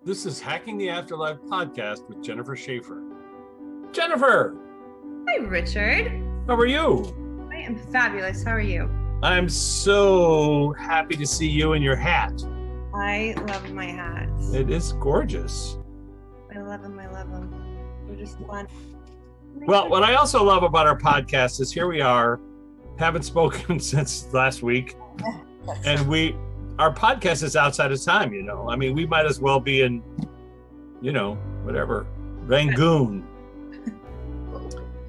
This is Hacking the Afterlife podcast with Jennifer Schaefer. Jennifer! Hi, Richard. How are you? I am fabulous. How are you? I'm so happy to see you in your hat. I love my hats. It is gorgeous. I love them. I love them. They're just fun. Well, what I also love about our podcast is here we are, haven't spoken since last week, and our podcast is outside of time, you know. I mean, we might as well be in, whatever, Rangoon.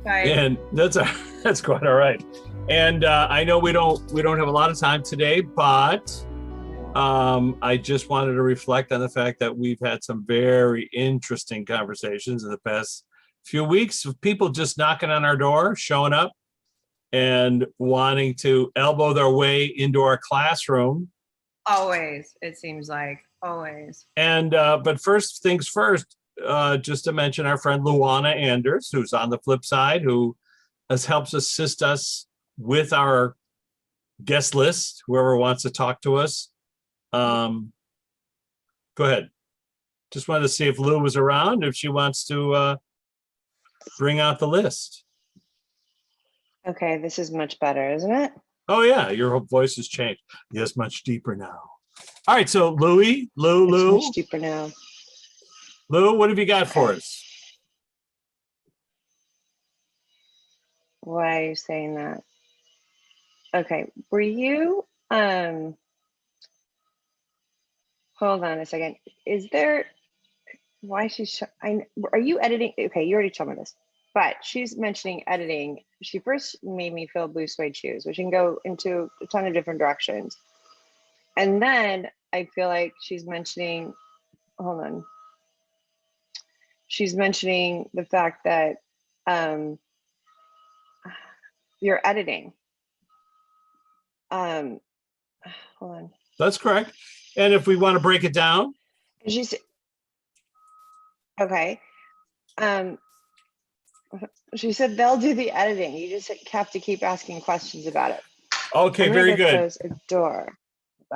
Sorry. And that's quite all right. And I know we don't have a lot of time today, but I just wanted to reflect on the fact that we've had some very interesting conversations in the past few weeks of people just knocking on our door, showing up, and wanting to elbow their way into our classroom. Always, it seems like. Always. And but first things first, just to mention our friend Luana Anders, who's on the flip side, who helps assist us with our guest list, whoever wants to talk to us. Go ahead. Just wanted to see if Lou was around, if she wants to bring out the list. Okay, this is much better, isn't it? Oh yeah, your voice has changed. Yes, much deeper now. All right, so Lou, It's much deeper now. Lou, what have you got for us? Why are you saying that? Okay, were you hold on a second. Is there why she's are you editing? Okay, you already told me this. But she's mentioning editing. She first made me feel blue suede shoes, which can go into a ton of different directions. And then I feel like she's mentioning, hold on. She's mentioning the fact that you're editing. Hold on. That's correct. And if we want to break it down. She's okay. She said they'll do the editing. You just have to keep asking questions about it. Okay, very good. Close a door.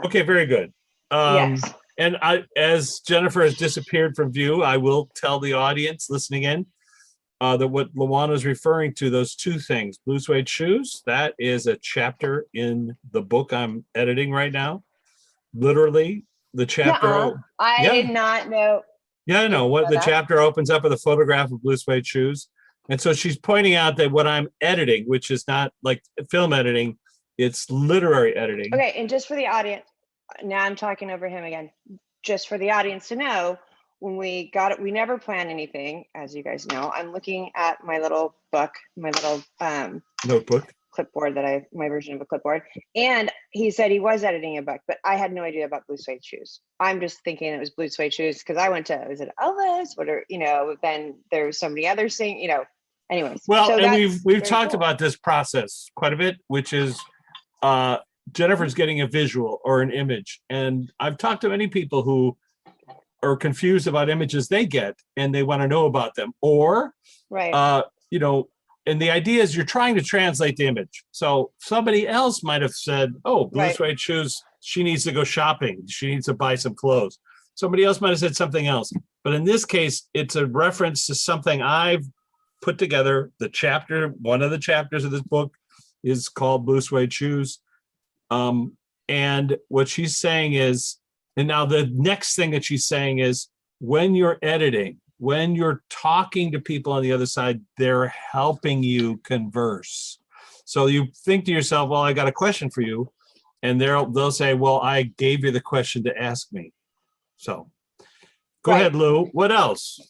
Okay, very good. Yes. And as Jennifer has disappeared from view, I will tell the audience listening in that what Luana is referring to, those two things, blue suede shoes, that is a chapter in the book I'm editing right now. Literally, the chapter. I did not know. Yeah, I know what the chapter opens up with a photograph of blue suede shoes. And so she's pointing out that what I'm editing, which is not like film editing, it's literary editing. Okay, and just for the audience, now I'm talking over him again. Just for the audience to know, when we got it, we never plan anything, as you guys know. I'm looking at my little book, my little notebook, clipboard my version of a clipboard. And he said he was editing a book, but I had no idea about blue suede shoes. I'm just thinking it was blue suede shoes because I was at Elvis, then there was so many others saying, anyways. Well, so and we've talked about this process quite a bit, which is Jennifer's getting a visual or an image. And I've talked to many people who are confused about images they get and they want to know about them. Or, right. And the idea is you're trying to translate the image. So somebody else might have said, oh, blue suede shoes, she needs to go shopping. She needs to buy some clothes. Somebody else might have said something else. But in this case, it's a reference to something I've put together. One of the chapters of this book is called Blue Suede Shoes. And what she's saying is, and now the next thing that she's saying is, when you're editing, when you're talking to people on the other side, they're helping you converse. So you think to yourself, well, I got a question for you. And they'll say, well, I gave you the question to ask me. So go ahead, Lou. What else?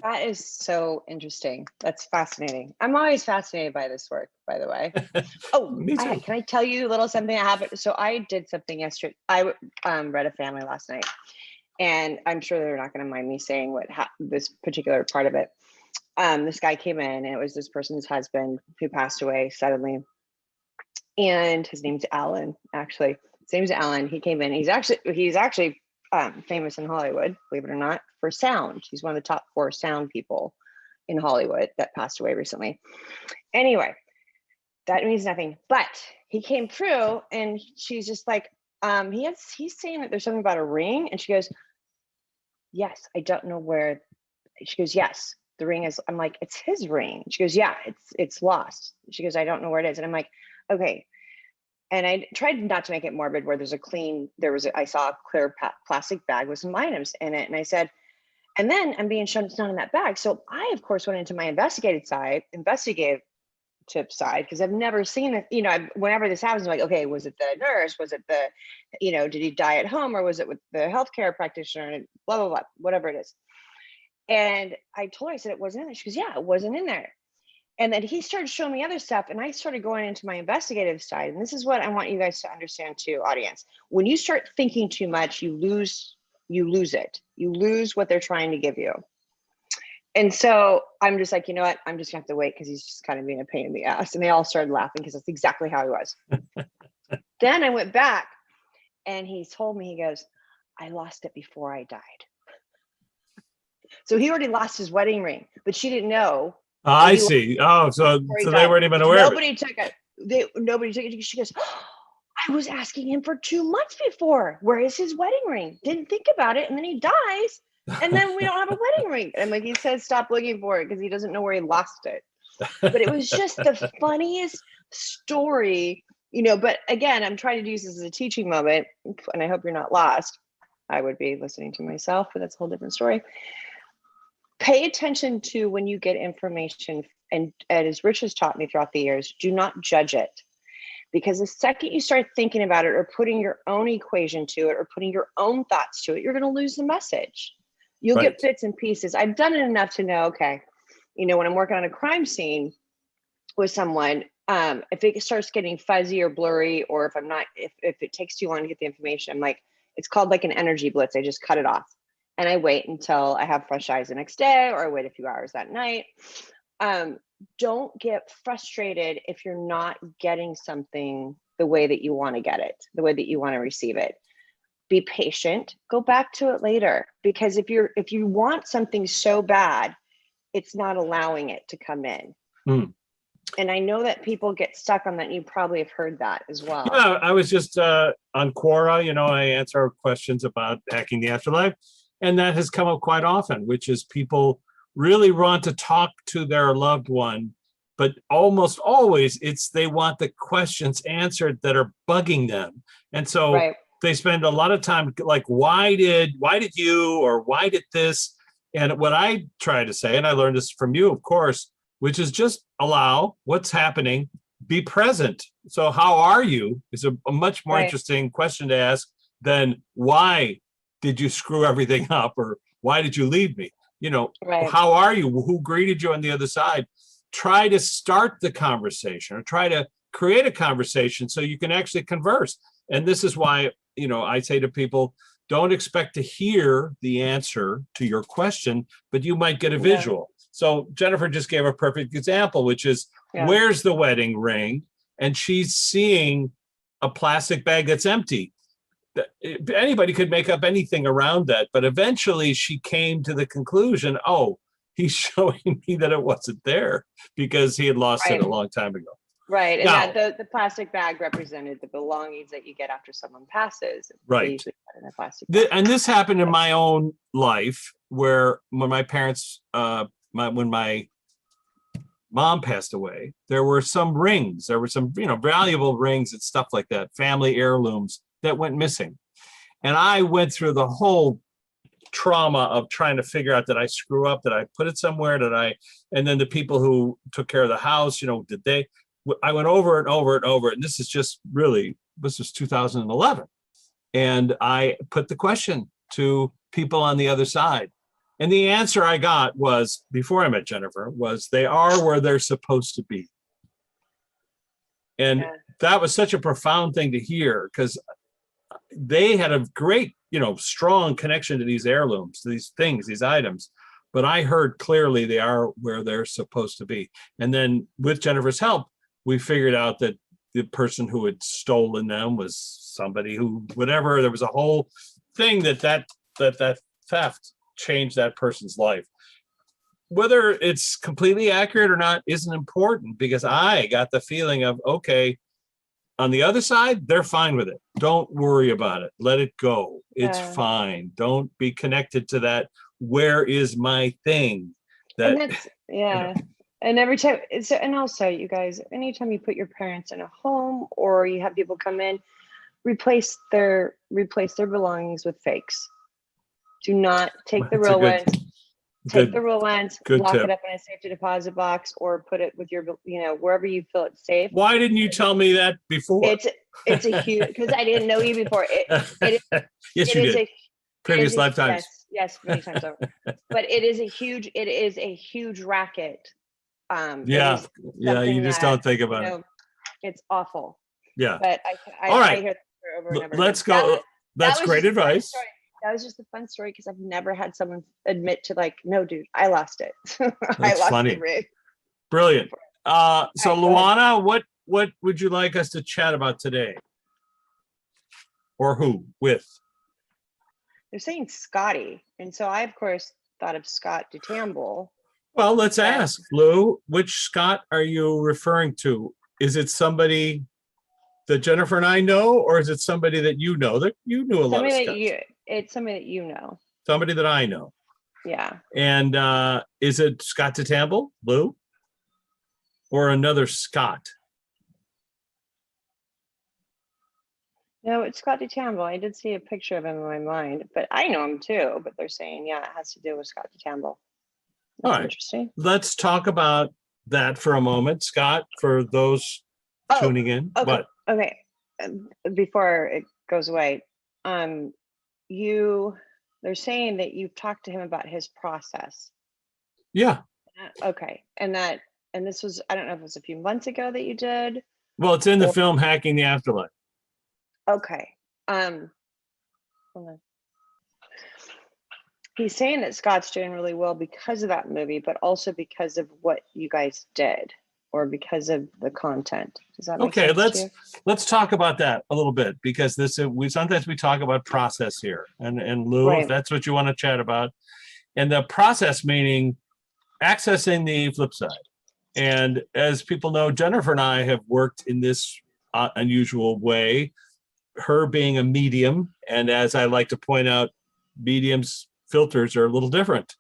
That is so interesting. That's fascinating. I'm always fascinated by this work, by the way. Oh, me too. Can I tell you a little something that happened? So I did something yesterday. I read a family last night. And I'm sure they're not going to mind me saying this particular part of it. This guy came in, and it was this person's husband who passed away suddenly. And his name's Alan, actually. His name's Alan. He came in. He's actually famous in Hollywood, believe it or not, for sound. He's one of the top 4 sound people in Hollywood that passed away recently. Anyway, that means nothing. But he came through, and she's just like, he's saying that there's something about a ring, and she goes, yes, I don't know where. She goes, yes, the ring is, I'm like, it's his ring. She goes, yeah, it's lost. She goes, I don't know where it is. And I'm like, okay. And I tried not to make it morbid where I saw a clear plastic bag with some items in it. And I said, and then I'm being shown it's not in that bag. So I, of course, went into my investigative side, because I've never seen it. Whenever this happens, I'm like, okay, was it the nurse? Was it did he die at home, or was it with the healthcare practitioner? And blah, blah, blah, whatever it is. And I told her, I said, it wasn't in there. She goes, yeah, it wasn't in there. And then he started showing me other stuff, and I started going into my investigative side. And this is what I want you guys to understand too, audience. When you start thinking too much, you lose it. You lose what they're trying to give you. And so I'm just like, you know what? I'm just gonna have to wait because he's just kind of being a pain in the ass. And they all started laughing because that's exactly how he was. Then I went back and he told me, he goes, I lost it before I died. So he already lost his wedding ring, but she didn't know. I see. Oh, so they weren't even aware of it. Nobody took it. Nobody took it. She goes, oh, I was asking him for 2 months before. Where is his wedding ring? Didn't think about it. And then he dies. And then we don't have a wedding ring. And like, he said, stop looking for it because he doesn't know where he lost it. But it was just the funniest story, but again, I'm trying to use this as a teaching moment, and I hope you're not lost. I would be listening to myself, but that's a whole different story. Pay attention to when you get information, and as Rich has taught me throughout the years, do not judge it. Because the second you start thinking about it or putting your own equation to it or putting your own thoughts to it, you're going to lose the message. You'll get bits and pieces. I've done it enough to know, okay, when I'm working on a crime scene with someone, if it starts getting fuzzy or blurry, or if it takes too long to get the information, I'm like, it's called like an energy blitz. I just cut it off and I wait until I have fresh eyes the next day, or I wait a few hours that night. Don't get frustrated if you're not getting something the way that you want to get it, the way that you want to receive it. Be patient, go back to it later, because if you want something so bad, it's not allowing it to come in. And I know that people get stuck on that, and you probably have heard that as well. Yeah, I was just on Quora, I answer questions about hacking the afterlife, and that has come up quite often, which is people really want to talk to their loved one, but almost always they want the questions answered that are bugging them. And so they spend a lot of time like, why did you, or why did this? And what I try to say, and I learned this from you, of course, which is just allow what's happening, be present. So how are you is a much more interesting question to ask than why did you screw everything up, or why did you leave me? How are you? Who greeted you on the other side? Try to start the conversation, or try to create a conversation so you can actually converse. And this is why, I say to people, don't expect to hear the answer to your question, but you might get a visual. So Jennifer just gave a perfect example, which is where's the wedding ring? And she's seeing a plastic bag that's empty. Anybody could make up anything around that, but eventually she came to the conclusion, oh, he's showing me that it wasn't there because he had lost it a long time ago. Right. And now, that the plastic bag represented the belongings that you get after someone passes. Right. And this happened in my own life, where when my parents, when my mom passed away, there were some rings. There were some, valuable rings and stuff like that, family heirlooms that went missing. And I went through the whole trauma of trying to figure out, did I screw up? Did I put it somewhere? And then the people who took care of the house, I went over and over and over. And this was 2011. And I put the question to people on the other side. And the answer I got was, before I met Jennifer, was they are where they're supposed to be. And that was such a profound thing to hear, because they had a great, strong connection to these heirlooms, these things, these items. But I heard clearly they are where they're supposed to be. And then with Jennifer's help, we figured out that the person who had stolen them was somebody who, whatever, there was a whole thing that theft changed that person's life. Whether it's completely accurate or not isn't important, because I got the feeling of, okay, on the other side, they're fine with it. Don't worry about it. Let it go. It's Yeah. fine. Don't be connected to that. Where is my thing? That And that's, yeah. And every time, so, and also you guys, anytime you put your parents in a home or you have people come in, replace their belongings with fakes. Do not take the That's a real good- ones. Take good- the real ones, good lock tip. it up in a safety deposit box, or put it with your, wherever you feel it's safe. Why didn't you tell me that before? It's a huge, because I didn't know you before. Yes, It you is did. Previous it is a- lifetimes. Yes, many times over. But it is a huge racket. It Yeah, is yeah. You something just that, don't think about it. it's awful. Yeah. But All right. I hear that over and over. Let's again. go. That's was great just a fun advice. story. That was just a fun story because I've never had someone admit to like, no, dude, I lost it. I That's lost funny. the rig. Brilliant. So All right, go Luana, what would you like us to chat about today? Or who? With? They're saying Scotty, and so I of course thought of Scott DeTamble. Well, let's Yeah. ask Lou, which Scott are you referring to? Is it somebody that Jennifer and I know, or is it somebody that you know that you knew a lot of Scotts? It's somebody that you know. Somebody that I know. Yeah. And is it Scott DeTamble, Lou? Or another Scott? No, it's Scott DeTamble. I did see a picture of him in my mind, but I know him too. But they're saying, yeah, it has to do with Scott DeTamble. That's All right. interesting. Let's talk about that for a moment, Scott, for those tuning in. Okay. What? Okay. Before it goes away, they're saying that you've talked to him about his process. Yeah. Okay. And this was, I don't know if it was a few months ago that you did. Well, it's in the Or- film Hacking the Afterlife. Okay. Hold on. He's saying that Scott's doing really well because of that movie, but also because of what you guys did, or because of the content. Does that make Okay, sense to you? let's talk about that a little bit, because we sometimes talk about process here, and Lou, if Right. that's what you want to chat about, and the process meaning accessing the flip side. And as people know, Jennifer and I have worked in this unusual way, her being a medium, and as I like to point out, mediums filters are a little different.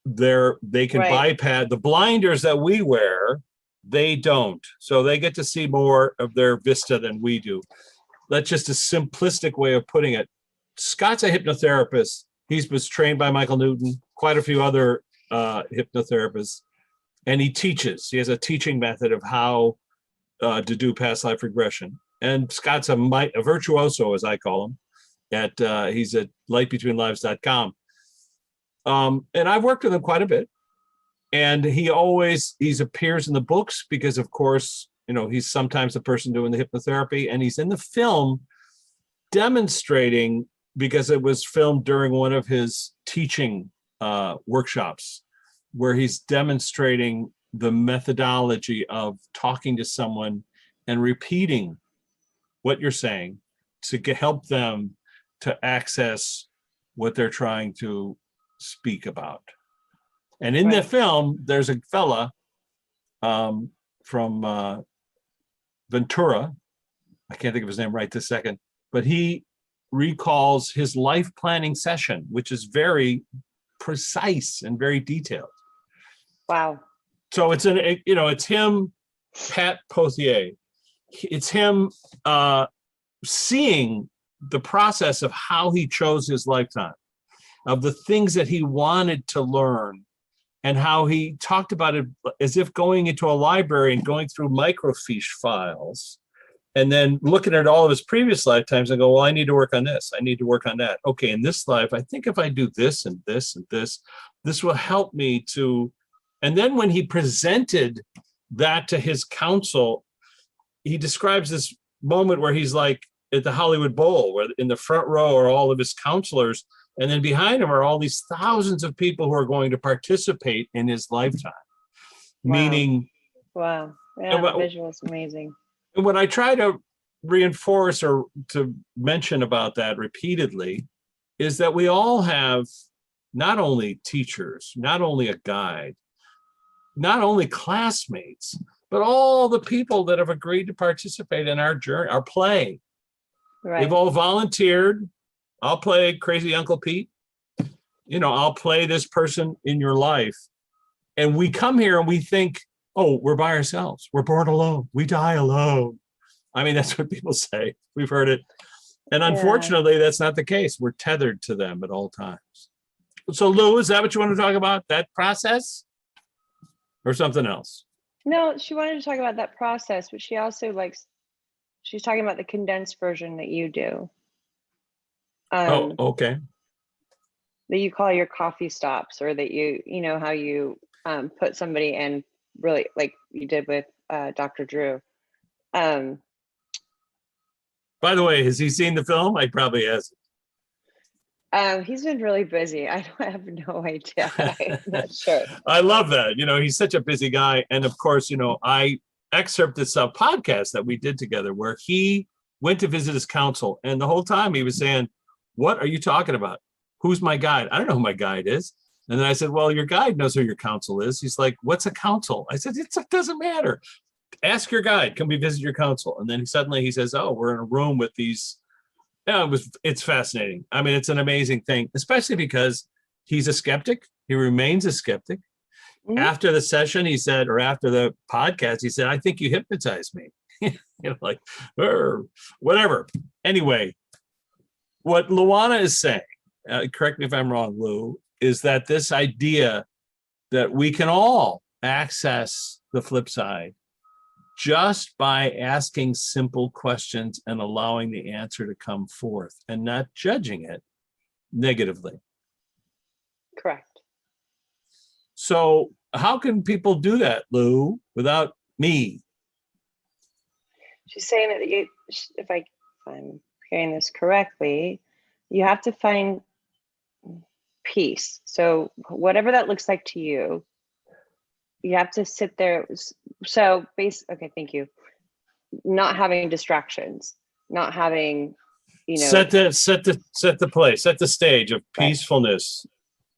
They can Right. bypass the blinders that we wear. They don't. So they get to see more of their vista than we do. That's just a simplistic way of putting it. Scott's a hypnotherapist. He was trained by Michael Newton, quite a few other hypnotherapists, and he teaches. He has a teaching method of how to do past life regression. And Scott's a virtuoso, as I call him. He's at lightbetweenlives.com. And I've worked with him quite a bit. And he appears in the books because, of course, he's sometimes the person doing the hypnotherapy, and he's in the film demonstrating, because it was filmed during one of his teaching workshops, where he's demonstrating the methodology of talking to someone and repeating what you're saying to help them to access what they're trying to speak about. And in the Right. film, there's a fella from Ventura. I can't think of his name right this second, but he recalls his life planning session, which is very precise and very detailed. Wow. So it's him, Pat Pothier. It's him seeing the process of how he chose his lifetime, of the things that he wanted to learn, and how he talked about it as if going into a library and going through microfiche files and then looking at all of his previous lifetimes and go, well, I need to work on this. I need to work on that. Okay, in this life, I think if I do this and this and this will help me to. And then when he presented that to his counsel, he describes this moment where he's like at the Hollywood Bowl, where in the front row are all of his counselors, and then behind him are all these thousands of people who are going to participate in his lifetime. Wow. Meaning, Wow. Yeah, And the what- visual is amazing. and when I try to reinforce or to mention about that repeatedly, is that we all have not only teachers, not only a guide, not only classmates, but all the people that have agreed to participate in our journey, our play. Right. They've all volunteered. I'll play Crazy Uncle Pete. I'll play this person in your life. And we come here and we think, oh, we're by ourselves. We're born alone. We die alone. I mean, that's what people say. We've heard it. And unfortunately, that's not the case. We're tethered to them at all times. So, Lou, is that what you want to talk about? That process or something else? No, she wanted to talk about that process, but she also she's talking about the condensed version that you do. Oh, okay. That you call your coffee stops, or that how you put somebody in, really, like you did with Dr. Drew. By the way, has he seen the film? I probably has. He's been really busy. I have no idea. I'm not sure. I love that. He's such a busy guy. And of course, I excerpted some podcast that we did together where he went to visit his counsel. And the whole time he was saying, what are you talking about? Who's my guide? I don't know who my guide is. And then I said, well, your guide knows who your counsel is. He's like, what's a counsel? I said, it doesn't matter. Ask your guide. Can we visit your counsel? And then suddenly he says, oh, we're in a room with these. Yeah, it's fascinating. I mean, it's an amazing thing, especially because he's a skeptic. He remains a skeptic. Mm-hmm. After the session, he said, or after the podcast, he said, I think you hypnotized me. Like, whatever. Anyway, what Luana is saying, correct me if I'm wrong, Lou, is that this idea that we can all access the flip side just by asking simple questions and allowing the answer to come forth and not judging it negatively. Correct. So how can people do that, Lou, without me? She's saying that if I'm hearing this correctly, you have to find peace. So whatever that looks like to you, you have to sit there. So okay, thank you. Not having distractions, not having, set the stage of peacefulness.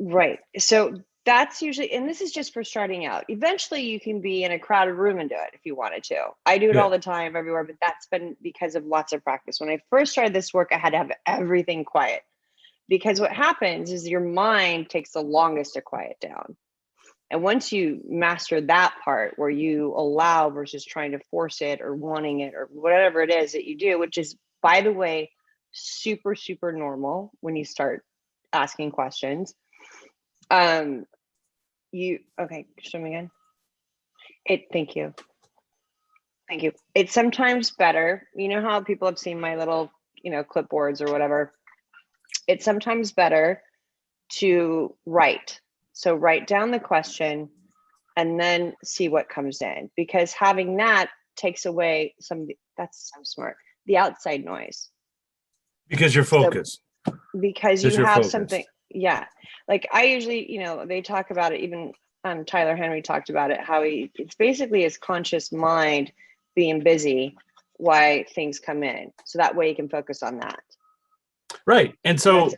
Right. So that's usually, and this is just for starting out. Eventually you can be in a crowded room and do it if you wanted to. I do it all the time everywhere, but that's been because of lots of practice. When I first started this work, I had to have everything quiet, because what happens is your mind takes the longest to quiet down. And once you master that part where you allow versus trying to force it or wanting it or whatever it is that you do, which is, by the way, super, super normal when you start asking questions. Okay, show me again. Thank you. It's sometimes better. You know how people have seen my little, clipboards or whatever. It's sometimes better to write. So write down the question and then see what comes in, because having that takes away that's so smart, the outside noise. Because you're focused. So, because you have something. Yeah. Like I usually, they talk about it, even Tyler Henry talked about it, how it's basically his conscious mind being busy why things come in. So that way you can focus on that. Right. And so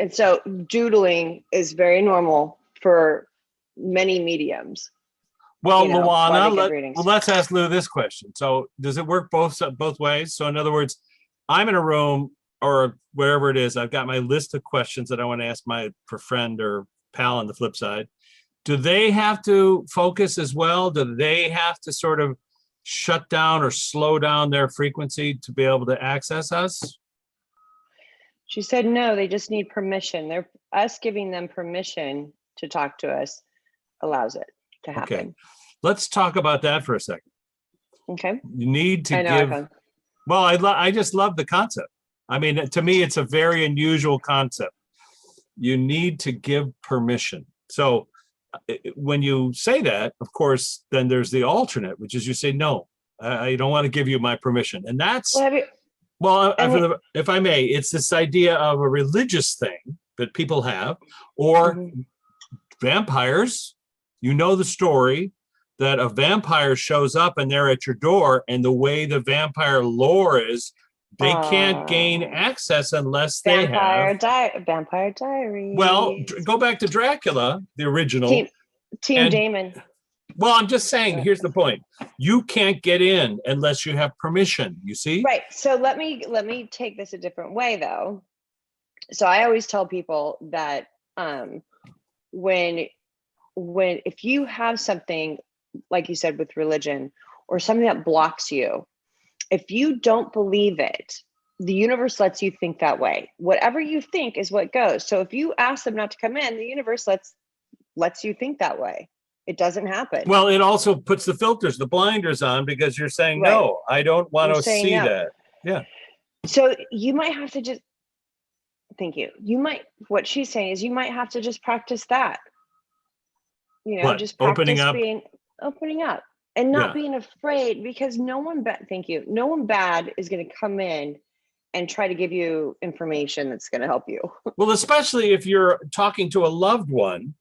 doodling is very normal for many mediums. Well, Luana, let's ask Lou this question. So does it work both ways? So in other words, I'm in a room or wherever it is, I've got my list of questions that I want to ask my friend or pal on the flip side. Do they have to focus as well? Do they have to sort of shut down or slow down their frequency to be able to access us? She said, no, they just need permission. Us giving them permission to talk to us allows it to happen. Okay. Let's talk about that for a second. Okay. You need to give. Well, I just love the concept. I mean, to me, it's a very unusual concept. You need to give permission. So when you say that, of course, then there's the alternate, which is you say, no, I don't want to give you my permission. And that's, if I may, it's this idea of a religious thing that people have, or vampires. You know the story that a vampire shows up and they're at your door, and the way the vampire lore is, they can't gain access unless they have Vampire Diaries. Well, go back to Dracula, the original. Team Damon. Well, I'm just saying, here's the point. You can't get in unless you have permission, you see? Right. So let me take this a different way though. So I always tell people that when if you have something, like you said, with religion or something that blocks you, if you don't believe it, the universe lets you think that way. Whatever you think is what goes. So if you ask them not to come in, the universe lets you think that way. It doesn't happen. Well, it also puts the filters, the blinders on, because you're saying, Right. no, I don't want You're to saying see no. that. Yeah. So you might have to just, thank you. What she's saying is you might have to just practice that. You know, What? just practice Opening up? And not Yeah. being afraid, because no one bad is going to come in and try to give you information that's going to help you. Well, especially if you're talking to a loved one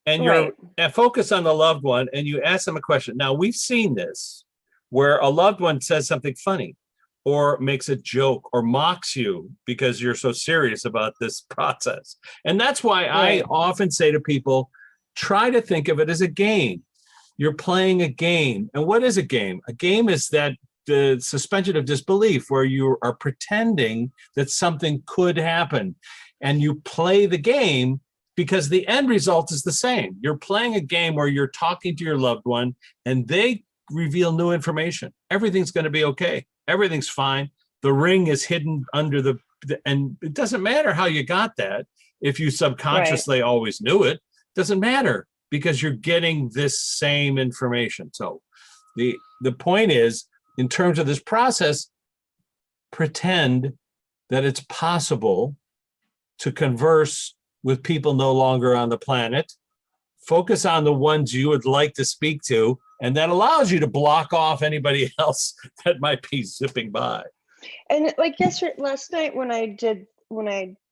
and you're Right. focused on the loved one and you ask them a question. Now, we've seen this where a loved one says something funny or makes a joke or mocks you because you're so serious about this process. And that's why I Right. often say to people, try to think of it as a game. You're playing a game. And what is a game? A game is that the suspension of disbelief where you are pretending that something could happen and you play the game because the end result is the same. You're playing a game where you're talking to your loved one and they reveal new information. Everything's going to be okay. Everything's fine. The ring is hidden under and it doesn't matter how you got that. If you subconsciously always knew it, doesn't matter because you're getting this same information. So the point is, in terms of this process, pretend that it's possible to converse with people no longer on the planet. Focus on the ones you would like to speak to, and that allows you to block off anybody else that might be zipping by. And like last night when I did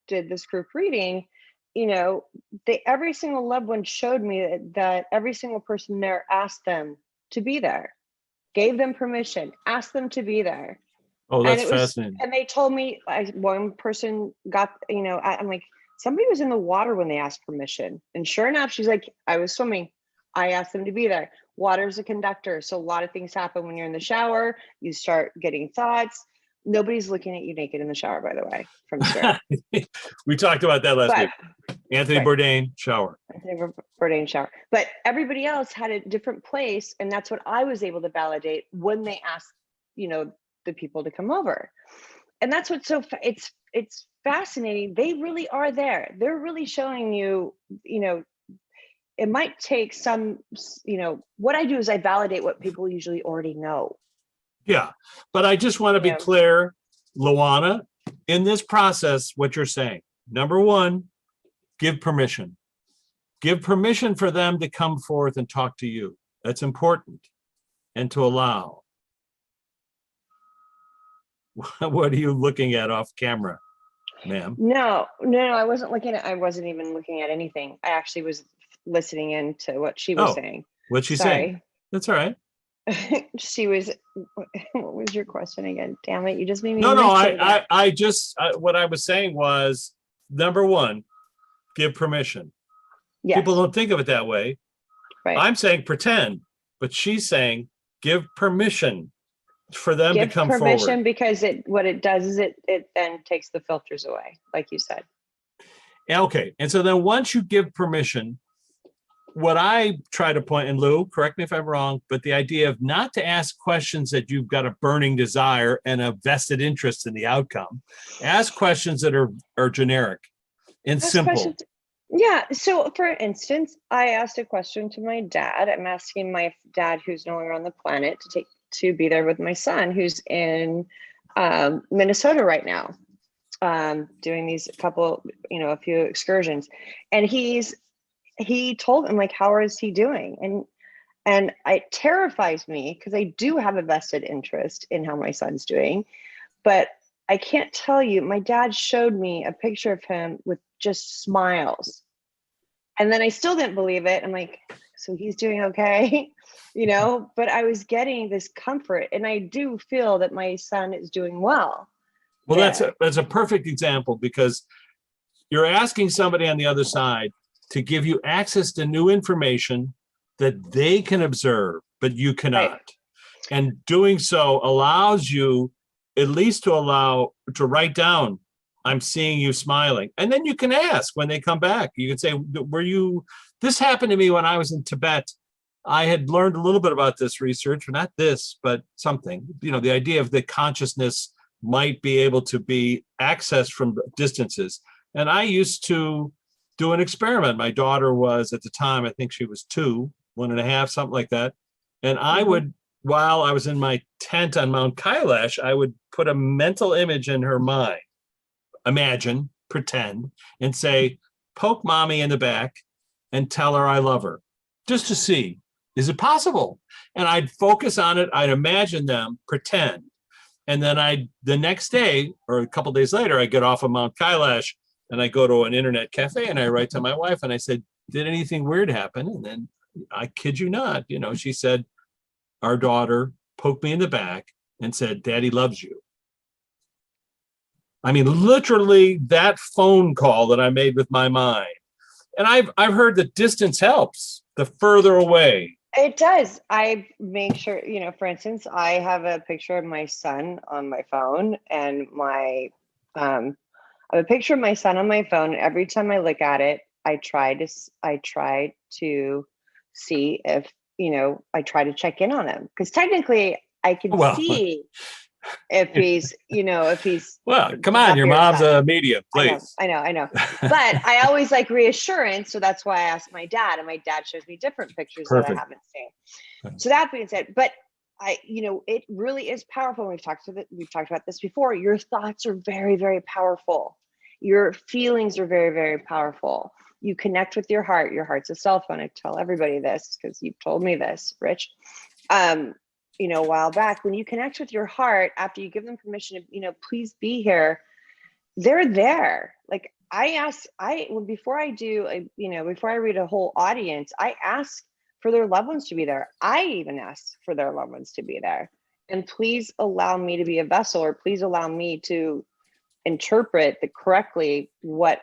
this group reading, you know, every single loved one showed me that every single person there asked them to be there, gave them permission, asked them to be there. Oh, that's fascinating. And they told me, one person got, you know, I'm like, somebody was in the water when they asked permission. And sure enough, she's like, I was swimming. I asked them to be there. Water's a conductor. So a lot of things happen when you're in the shower. You start getting thoughts. Nobody's looking at you naked in the shower, by the way, from Spirit. We talked about that last week. Anthony Bourdain, shower. Anthony Bourdain, shower. But everybody else had a different place. And that's what I was able to validate when they asked, you know, the people to come over. And that's what's it's fascinating. They really are there. They're really showing you, you know, it might take some, you know, what I do is I validate what people usually already know. Yeah, but I just want to be clear, Luana, in this process, what you're saying, number one, give permission. Give permission for them to come forth and talk to you. That's important. And to allow. What are you looking at off camera, ma'am? No, I wasn't even looking at anything. I actually was listening in to what she was saying. What's she saying? That's all right. She was, what was your question again? Damn it, you just made me. No, what I was saying was, number one, give permission. Yes. People don't think of it that way. Right. I'm saying pretend, but she's saying give permission for them to come forward. Give permission because what it does is it then takes the filters away, like you said. Okay, and so then once you give permission, what I try to point, and Lou, correct me if I'm wrong, but the idea of not to ask questions that you've got a burning desire and a vested interest in the outcome. Ask questions that are generic and simple. Yeah. So for instance, I asked a question to my dad. I'm asking my dad, who's no longer on the planet, to be there with my son, who's in Minnesota right now, doing these a few excursions. And he told him, like, how is he doing? And it terrifies me because I do have a vested interest in how my son's doing, but I can't tell you, my dad showed me a picture of him with just smiles. And then I still didn't believe it. I'm like, so he's doing okay, you know, but I was getting this comfort, and I do feel that my son is doing well. Well, that's a perfect example, because you're asking somebody on the other side to give you access to new information that they can observe, but you cannot. Right. And doing so allows you at least to write down, I'm seeing you smiling. And then you can ask when they come back. You can say, this happened to me when I was in Tibet. I had learned a little bit about this research, not this, but something, the idea of the consciousness might be able to be accessed from distances. And I used to do an experiment. My daughter was, at the time, I think she was 2, 1.5, something like that. And I would, while I was in my tent on Mount Kailash, I would put a mental image in her mind, imagine, pretend, and say, poke mommy in the back and tell her I love her, just to see, is it possible? And I'd focus on it. I'd imagine them, pretend. And then the next day or a couple days later, I get off of Mount Kailash and I go to an internet cafe and I write to my wife and I said, did anything weird happen? And then I kid you not, she said, our daughter poked me in the back and said, Daddy loves you. I mean, literally that phone call that I made with my mind. And I've heard that distance helps, the further away. It does. I make sure, for instance, I have a picture of my son on my phone, and I have a picture of my son on my phone. Every time I look at it, I try to see if, I try to check in on him, because technically I can see if he's, well, come on, your mom's a medium, please. I know. But I always like reassurance. So that's why I asked my dad, and my dad shows me different pictures that I haven't seen. So that being said, but it really is powerful. We've talked about this before. Your thoughts are very, very powerful. Your feelings are very, very powerful. You connect with your heart. Your heart's a cell phone. I tell everybody this because you've told me this, Rich. A while back, when you connect with your heart, after you give them permission to, please be here, they're there. Like before I read a whole audience, I ask for their loved ones to be there. I even ask for their loved ones to be there. And please allow me to be a vessel, or please allow me to interpret correctly what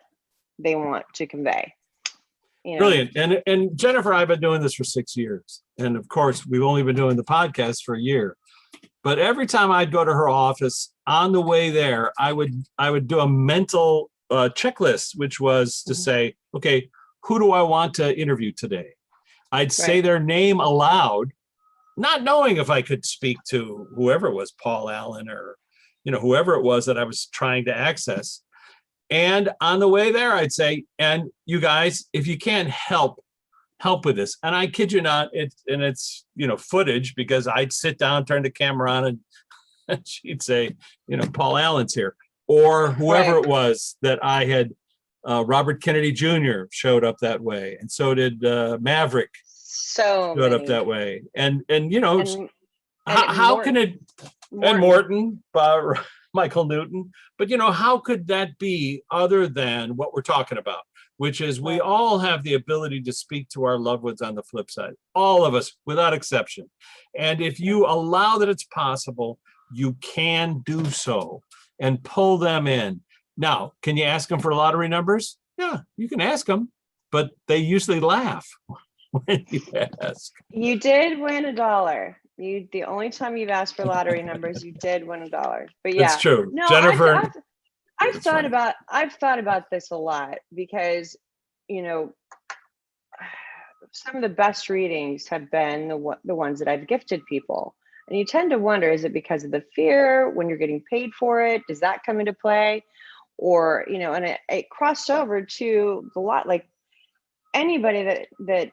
they want to convey. Brilliant. And Jennifer, I've been doing this for 6 years. And of course, we've only been doing the podcast for a year. But every time I'd go to her office, on the way there, I would do a mental checklist, which was to say, okay, who do I want to interview today? I'd say their name aloud, not knowing if I could speak to whoever it was, Paul Allen or, whoever it was that I was trying to access. And on the way there, I'd say, and you guys, if you can't help with this. And I kid you not, it's footage, because I'd sit down, turn the camera on, and she'd say, Paul Allen's here. Or whoever it was that I had, Robert Kennedy Jr. showed up that way. And so did Maverick. Showed up that way. And how Morton. Can it, Morton. And Morton, Michael Newton, but how could that be other than what we're talking about, which is we all have the ability to speak to our loved ones on the flip side, all of us without exception. And if you allow that it's possible, you can do so and pull them in. Now, can you ask them for lottery numbers? Yeah, you can ask them, but they usually laugh when you ask. You did win $1. The only time you've asked for lottery numbers, you did win $1. But yeah, it's true. No, Jennifer, I've thought about this a lot, because some of the best readings have been the ones that I've gifted people, and you tend to wonder, is it because of the fear when you're getting paid for it? Does that come into play? Or and it crossed over to the lot, like anybody that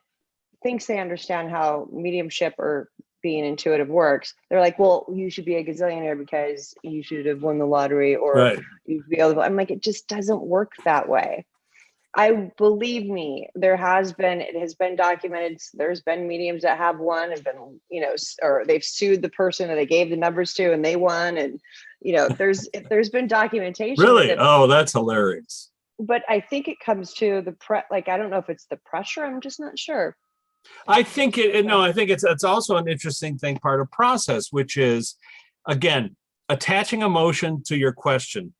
thinks they understand how mediumship or being intuitive works, they're like, well, you should be a gazillionaire because you should have won the lottery, or you'd be able to. I'm like, it just doesn't work that way. Believe me, it has been documented. There's been mediums that have won and been, or they've sued the person that they gave the numbers to and they won. And, there's been documentation. Really? Oh, that's hilarious. But I think it comes to I don't know if it's the pressure. I'm just not sure. I think it's also an interesting thing, part of process, which is, again, attaching emotion to your question.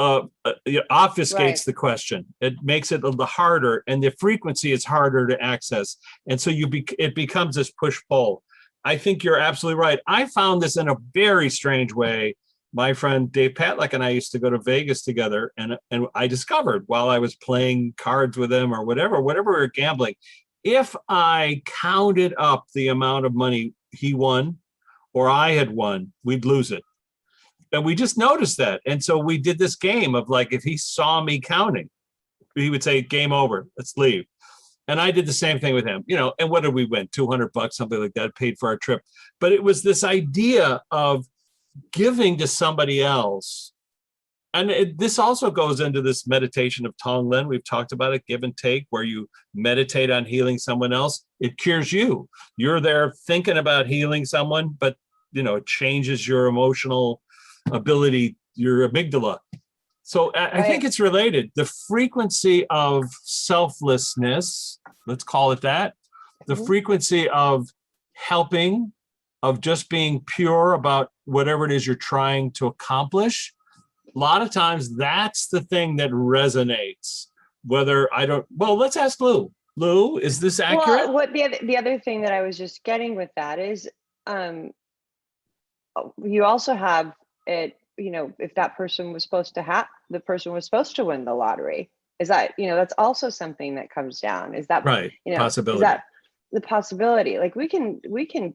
obfuscates Right. the question. It makes it a little harder, and the frequency is harder to access. And so it becomes this push-pull. I think you're absolutely right. I found this in a very strange way. My friend Dave Patlick and I used to go to Vegas together, and I discovered while I was playing cards with him or whatever we were gambling, if I counted up the amount of money he won or I had won, we'd lose it. And we just noticed that. And so we did this game of like, if he saw me counting, he would say, game over, let's leave. And I did the same thing with him, and what did we win? $200, something like that, paid for our trip. But it was this idea of giving to somebody else. And this also goes into this meditation of Tonglen. We've talked about it, give and take, where you meditate on healing someone else. It cures you. You're there thinking about healing someone, but it changes your emotional ability, your amygdala. So I think it's related. The frequency of selflessness, let's call it that, the frequency of helping, of just being pure about whatever it is you're trying to accomplish. A lot of times that's the thing that resonates. Let's ask Lou. Lou, is this accurate? Well, what the other thing that I was just getting with that is, you also have it, if that person was supposed to the person was supposed to win the lottery, is that, that's also something that comes down. Is that right? Possibility. Is that the possibility? Like we can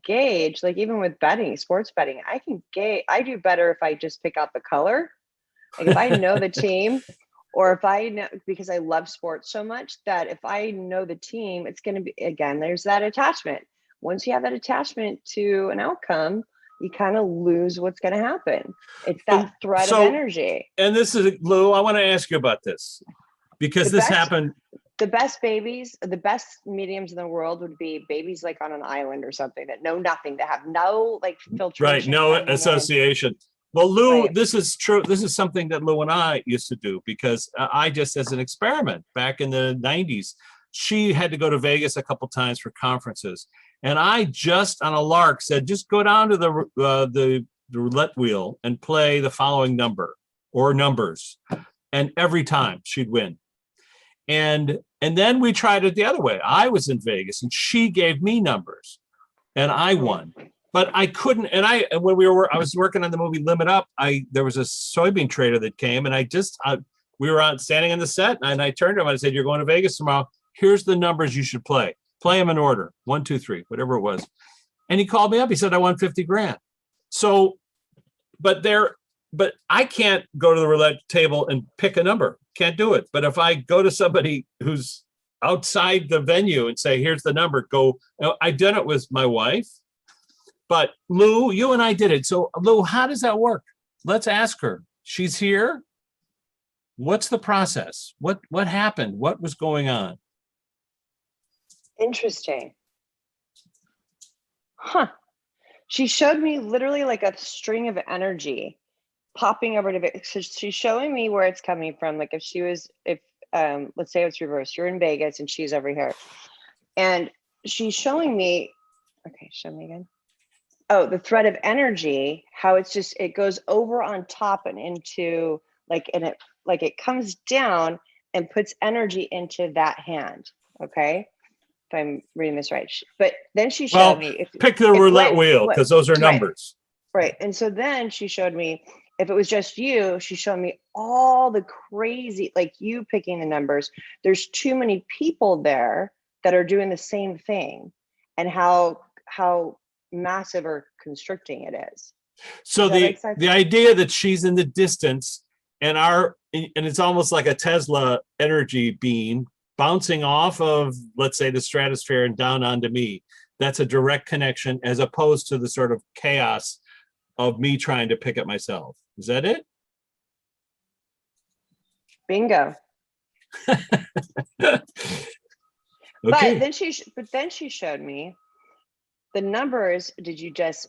gauge, like even with betting, sports betting, I do better if I just pick out the color. Like if I know the team, or if I know, because I love sports so much that if I know the team, it's going to be, again, there's that attachment. Once you have that attachment to an outcome, you kind of lose what's going to happen. It's that thread of energy. And this is, Lou, I want to ask you about this because this happened. The best babies, the best mediums in the world would be babies like on an island or something that know nothing, that have no like filtration. Right, no association. Well, Lou, Right. This is true. This is something that Lou and I used to do because I just, as an experiment back in the 90s, she had to go to Vegas a couple times for conferences. And I just on a lark said, just go down to the roulette wheel and play the following number or numbers. And every time she'd win. And then we tried it the other way. I was in Vegas and she gave me numbers and I won. But I couldn't, and I was working on the movie Limit Up. There was a soybean trader that came, and we were standing on the set, and I turned to him and I said, "You're going to Vegas tomorrow. Here's the numbers you should play. Play them in order, 1, 2, 3, whatever it was." And he called me up. He said, "I won 50 grand." So, but I can't go to the roulette table and pick a number. Can't do it. But if I go to somebody who's outside the venue and say, "Here's the number," I've done it with my wife. But Lou, you and I did it. So Lou, how does that work? Let's ask her. She's here. What's the process? What happened? What was going on? Interesting. Huh. She showed me literally like a string of energy popping over to Vegas. So she's showing me where it's coming from. Like let's say it's reversed. You're in Vegas and she's over here. And she's showing me, okay, show me again. Oh, the thread of energy, how it goes over on top and into it comes down and puts energy into that hand. Okay. If I'm reading this right. But then she showed me. Pick the roulette wheel because those are numbers. Right. And so then she showed me, if it was just you, she showed me all the crazy, like you picking the numbers. There's too many people there that are doing the same thing and how massive or constricting it is. So the idea that she's in the distance and it's almost like a Tesla energy beam bouncing off of, let's say, the stratosphere and down onto me, that's a direct connection as opposed to the sort of chaos of me trying to pick it myself. Is that it? Bingo. Okay. But then she showed me the numbers.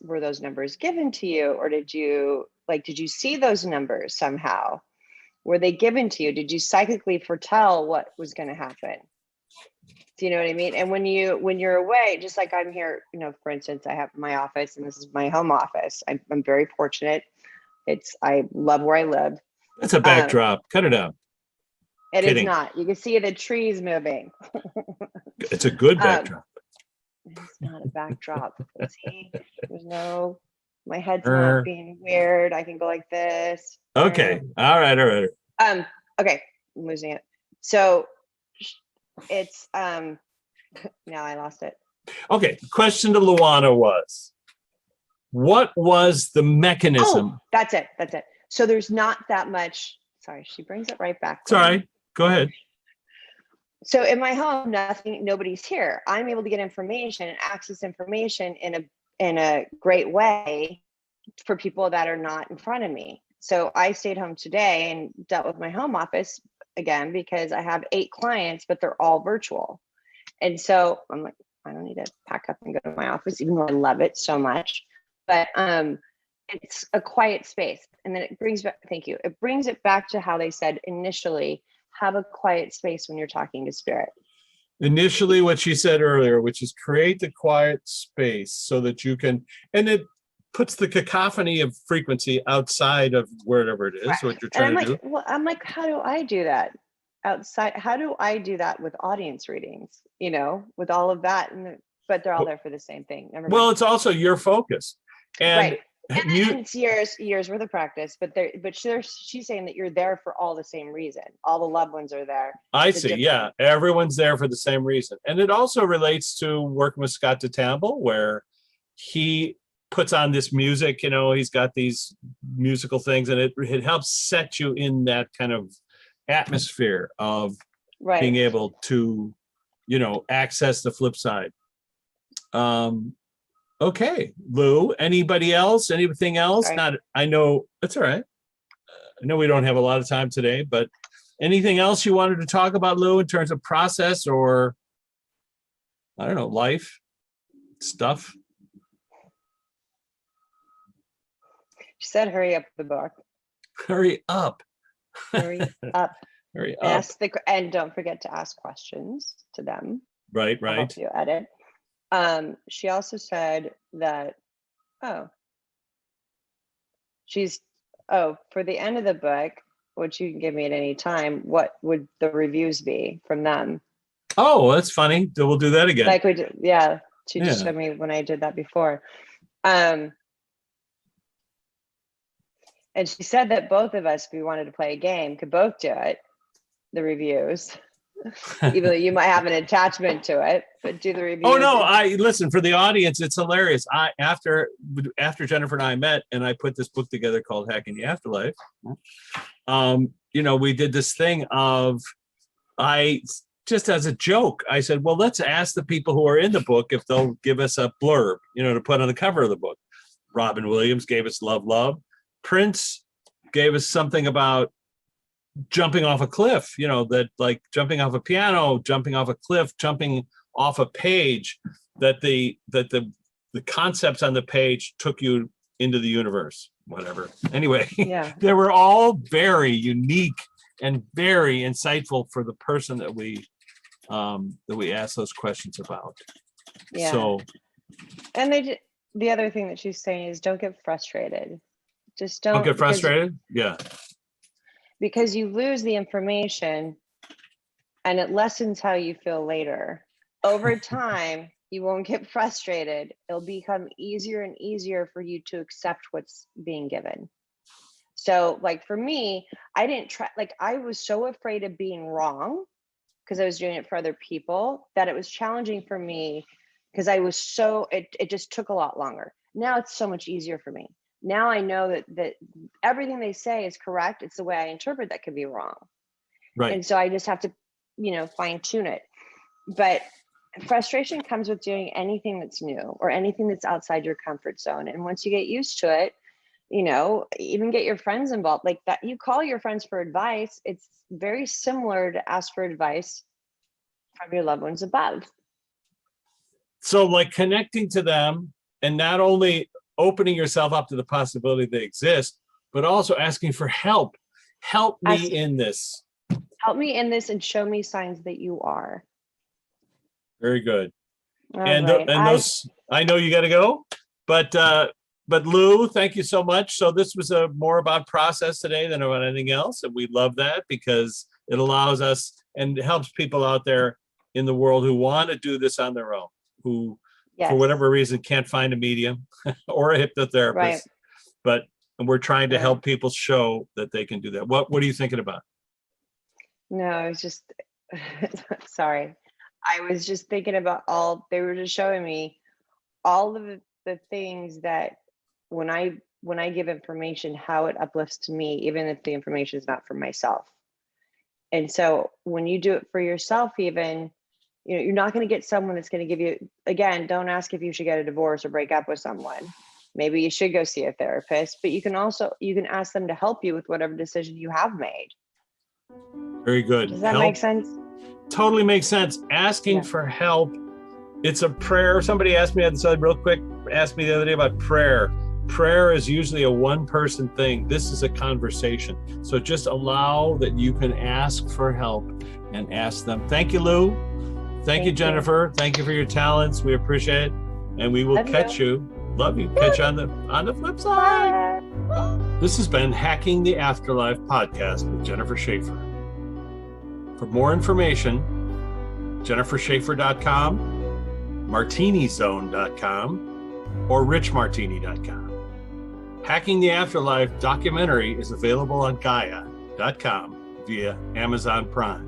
Were those numbers given to you, or did you see those numbers somehow? Were they given to you? Did you psychically foretell what was going to happen? Do you know what I mean? And when you're away, just like I'm here, for instance, I have my office and this is my home office. I'm very fortunate. I love where I live. That's a backdrop. Cut it out. It is Kidding. not. You can see the trees moving. It's a good backdrop. It's not a backdrop. See, there's no, my head's not being weird. I can go like this. Okay. All right. Okay, I'm losing it. So it's now I lost it. Okay. Question to Luana was, what was the mechanism? Oh, that's it. So there's not that much. Sorry, she brings it right back. Sorry. Go ahead. So in my home, nobody's here. I'm able to get information and access information in a great way for people that are not in front of me. So I stayed home today and dealt with my home office again because I have 8 clients, but they're all virtual. And so I'm like, I don't need to pack up and go to my office, even though I love it so much. But it's a quiet space. And then it brings back, thank you. It brings it back to how they said initially, have a quiet space when you're talking to spirit. Initially, what she said earlier, which is create the quiet space so that you can, and it puts the cacophony of frequency outside of wherever it is, Right. what you're trying to do. Well, I'm like, how do I do that outside? How do I do that with audience readings, with all of that? But they're all there for the same thing. Never mind. Well, it's also your focus. And right. And it's years worth of practice, but she's saying that you're there for all the same reason. All the loved ones are there. I see. Yeah. Everyone's there for the same reason. And it also relates to working with Scott DeTamble, where he puts on this music, he's got these musical things, and it helps set you in that kind of atmosphere of being able to, access the flip side. Okay, Lou, anybody else? Anything else? Sorry. I know that's all right. I know we don't have a lot of time today, but anything else you wanted to talk about, Lou, in terms of process or, I don't know, life stuff? She said, hurry up the book. Hurry up. Hurry up. Hurry up. And don't forget to ask questions to them. Right. I'll help you edit. She also said that, for the end of the book, which you can give me at any time, what would the reviews be from them? Oh, that's funny. We'll do that again. Like we did, she just showed me when I did that before. And she said that both of us, if we wanted to play a game, could both do it, the reviews. Even though you might have an attachment to it, but do the reviews. Oh no! Listen, for the audience, it's hilarious. After Jennifer and I met, and I put this book together called Hacking the Afterlife. We did this thing of, just as a joke, I said, well, let's ask the people who are in the book if they'll give us a blurb, to put on the cover of the book. Robin Williams gave us Love, Love. Prince gave us something about jumping off a cliff, that like jumping off a piano, jumping off a cliff, jumping off a page, that the concepts on the page took you into the universe, whatever. Anyway, they were all very unique and very insightful for the person that we asked those questions about. Yeah. So, and the other thing that she's saying is don't get frustrated. Just don't get frustrated. Because you lose the information and it lessens how you feel later. Over time, you won't get frustrated. It'll become easier and easier for you to accept what's being given. So like for me, I didn't try, I was so afraid of being wrong because I was doing it for other people that it was challenging for me because I was it just took a lot longer. Now it's so much easier for me. Now I know that everything they say is correct. It's the way I interpret that could be wrong. Right. And so I just have to, fine tune it. But frustration comes with doing anything that's new or anything that's outside your comfort zone. And once you get used to it, even get your friends involved like that. You call your friends for advice. It's very similar to ask for advice from your loved ones above. So like connecting to them and not only opening yourself up to the possibility they exist, but also asking for help. Help me in this. Help me in this and show me signs that you are. Very good. All right. Those, I know you got to go, but But Lou, thank you so much. So this was more about process today than about anything else. And we love that because it allows us and helps people out there in the world who want to do this on their own, who Yes. for whatever reason can't find a medium or a hypnotherapist. Right. And we're trying to Right. help people show that they can do that. What are you thinking about? No, it's just sorry. I was just thinking about they were just showing me all of the things that when I give information, how it uplifts to me, even if the information is not for myself. And so when you do it for yourself, even, you're not going to get someone that's going to give you, again, don't ask if you should get a divorce or break up with someone. Maybe you should go see a therapist, but you can ask them to help you with whatever decision you have made. Very good. Does that Help make sense? totally makes sense. Asking Yeah. for help. It's a prayer. Somebody asked me real quick, asked me the other day about prayer. Prayer is usually a one-person thing. This is a conversation. So just allow that you can ask for help and ask them. Thank you, Lou. Thank you, Thank you. Jennifer. Thank you for your talents. We appreciate it. And we will Love catch you. Love you. Catch you on the flip side. Bye. This has been Hacking the Afterlife podcast with Jennifer Schaefer. For more information, jenniferschaefer.com, martinizone.com, or richmartini.com. Hacking the Afterlife documentary is available on Gaia.com via Amazon Prime.